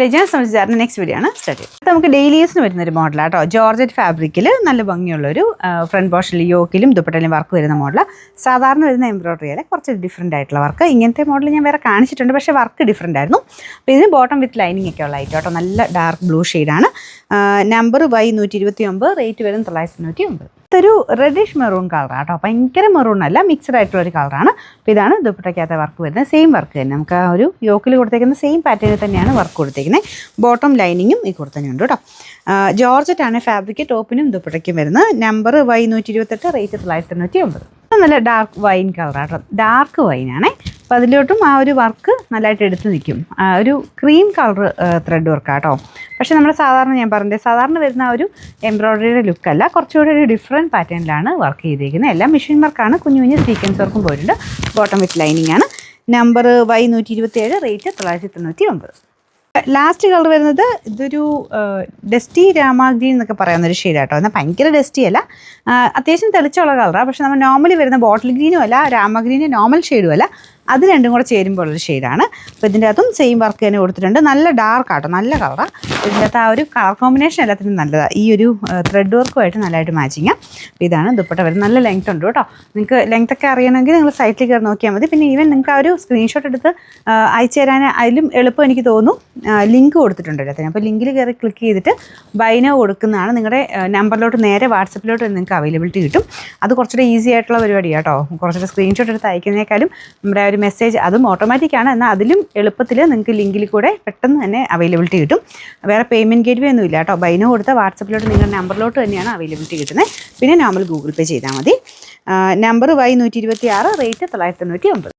ഞാൻ സംബന്ധിച്ചായിരുന്നു next video ആണ് start ചെയ്യുന്നത്. നമുക്ക് ഡെയിലി യൂസിന് വരുന്നൊരു മോഡലാണ് കേട്ടോ. ജോർജറ്റ് ഫാബ്രിക്കിൽ നല്ല ഭംഗിയുള്ളൊരു ഫ്രണ്ട് പോർഷനിൽ യോക്കിലും ദുപ്പട്ടയിലും വർക്ക് വരുന്ന മോഡലാണ്. സാധാരണ വരുന്ന എംബ്രോയിഡറിയുടെ കുറച്ച് ഡിഫറെൻ്റ് ആയിട്ടുള്ള വർക്ക്. ഇങ്ങനത്തെ മോഡൽ ഞാൻ വേറെ കാണിച്ചിട്ടുണ്ട്, പക്ഷേ വർക്ക് ഡിഫറെൻ്റ് ആയിരുന്നു. അപ്പോൾ ഇതിന് ബോട്ടം വിത്ത് ലൈനിങ് ഒക്കെ ഉള്ള ഐറ്റം കേട്ടോ. നല്ല ഡാർക്ക് ബ്ലൂ ഷെയ്ഡാണ്. നമ്പർ Y129, റേറ്റ് വരും 999. ഇതൊരു റെഡിഷ് മെറൂൺ കളറാണ് കേട്ടോ. ഭയങ്കര മെറൂൺ അല്ല, മിക്സഡ് ആയിട്ടുള്ളൊരു കളറാണ്. അപ്പോൾ ഇതാണ് ദുപ്പട്ടയ്ക്കകത്ത് വർക്ക് വരുന്നത്. സെയിം വർക്ക് തന്നെ, നമുക്ക് ആ ഒരു യോക്കിൽ കൊടുത്തേക്കുന്ന സെയിം പാറ്റേണിൽ തന്നെയാണ് വർക്ക് കൊടുത്തേക്കുന്നത്. ബോട്ടം ലൈനിങ്ങും ഈ കൊടുത്തന്നുണ്ട് കേട്ടോ. ജോർജറ്റാണ് ഫാബ്രിക്, ടോപ്പിനും ദുപ്പട്ടയ്ക്കും വരുന്നത്. Number Y128, rate 999. നല്ല ഡാർക്ക് വൈൻ കളറാണ് കേട്ടോ. ഡാർക്ക് വൈനാണേ. അപ്പോൾ അതിലോട്ടും ആ ഒരു വർക്ക് നല്ലതായിട്ട് എടുത്ത് നിൽക്കും. ഒരു ക്രീം കളർ ത്രെഡ് വർക്കാണ് കേട്ടോ. പക്ഷേ നമ്മൾ ഞാൻ പറഞ്ഞത് സാധാരണ വരുന്ന ആ ഒരു എംബ്രോയ്ഡറിയുടെ ലുക്കല്ല, കുറച്ചുകൂടി ഒരു ഡിഫറെൻറ്റ് പാറ്റേണിലാണ് വർക്ക് ചെയ്തിരിക്കുന്നത്. എല്ലാം മെഷീൻ വർക്കാണ്, കുഞ്ഞു കുഞ്ഞു സീക്വൻസ് വർക്കും പോയിട്ടുണ്ട്. ബോട്ടം വിത്ത് ലൈനിങ് ആണ്. Number Y127, rate 999. Last colour വരുന്നത് ഇതൊരു ഡസ്റ്റി രാമ ഗ്രീൻ എന്നൊക്കെ പറയുന്നൊരു ഷെയ്ഡാട്ടോ. എന്നാൽ ഭയങ്കര ഡസ്റ്റി അല്ല, അത്യാവശ്യം തെളിച്ചുള്ള കളറാണ്. പക്ഷെ നമ്മൾ നോർമലി വരുന്ന ബോട്ടിൽ ഗ്രീനും അല്ല, രാമ ഗ്രീനും നോർമൽ ഷെയ്ഡും അല്ല, അത് രണ്ടും കൂടെ ചേരുമ്പോൾ ഉള്ളൊരു ഷെയ്ഡാണ്. അപ്പോൾ ഇതിൻ്റെ അകത്തും സെയിം വർക്ക് തന്നെ കൊടുത്തിട്ടുണ്ട്. നല്ല ഡാർക്ക് ആട്ടോ, നല്ല കളറാണ്. ഇതിൻ്റെ അകത്ത് ആ ഒരു കളർ കോമ്പിനേഷൻ എല്ലാത്തിനും നല്ലതാണ്. ഈ ഒരു ത്രെഡ് വർക്കുമായിട്ട് നല്ലതായിട്ട് മാച്ചിങ്ങാണ്. അപ്പോൾ ഇതാണ് ദുപ്പട്ട വരുന്നത്. നല്ല ലെങ്ത് ഉണ്ട് കേട്ടോ. നിങ്ങൾക്ക് ലെങ്ത് ഒക്കെ അറിയണമെങ്കിൽ നിങ്ങൾ സൈറ്റിൽ കയറി നോക്കിയാൽ മതി. പിന്നെ ഈവൻ നിങ്ങൾക്ക് ആ ഒരു സ്ക്രീൻഷോട്ട് എടുത്ത് അയച്ചു തരാൻ അതിലും എളുപ്പം എനിക്ക് തോന്നുന്നു. ലിങ്ക് കൊടുത്തിട്ടുണ്ട് എല്ലാത്തിനും. അപ്പോൾ ലിങ്കിൽ കയറി ക്ലിക്ക് ചെയ്തിട്ട് ബൈനോ കൊടുക്കുന്നതാണ്. നിങ്ങളുടെ നമ്പറിലോട്ട് നേരെ വാട്സപ്പിലോട്ട് നിങ്ങൾക്ക് അവൈലബിലിറ്റി കിട്ടും. അത് കുറച്ചുകൂടെ ഈസി ആയിട്ടുള്ള പരിപാടിയാണ് കേട്ടോ. കുറച്ചുകൂടെ സ്ക്രീൻഷോട്ട് എടുത്ത് അയക്കുന്നതിനേക്കാളും നമ്മുടെ ഒരു മെസ്സേജ് അതും ഓട്ടോമാറ്റിക്കാണ്, എന്നാൽ അതിലും എളുപ്പത്തിൽ നിങ്ങൾക്ക് ലിങ്കിൽ കൂടെ പെട്ടെന്ന് തന്നെ അവൈലബിലിറ്റി കിട്ടും. വേറെ പേയ്മെൻറ്റ് ഗേറ്റ് വേ ഒന്നും ഇല്ല കേട്ടോ. ബൈനോ കൊടുത്ത വാട്സപ്പിലോട്ട് നിങ്ങളുടെ നമ്പറിലോട്ട് തന്നെയാണ് അവൈലബിലിറ്റി കിട്ടുന്നത്. പിന്നെ നോർമൽ ഗൂഗിൾ പേ ചെയ്താൽ മതി. Number Y126, rate 999.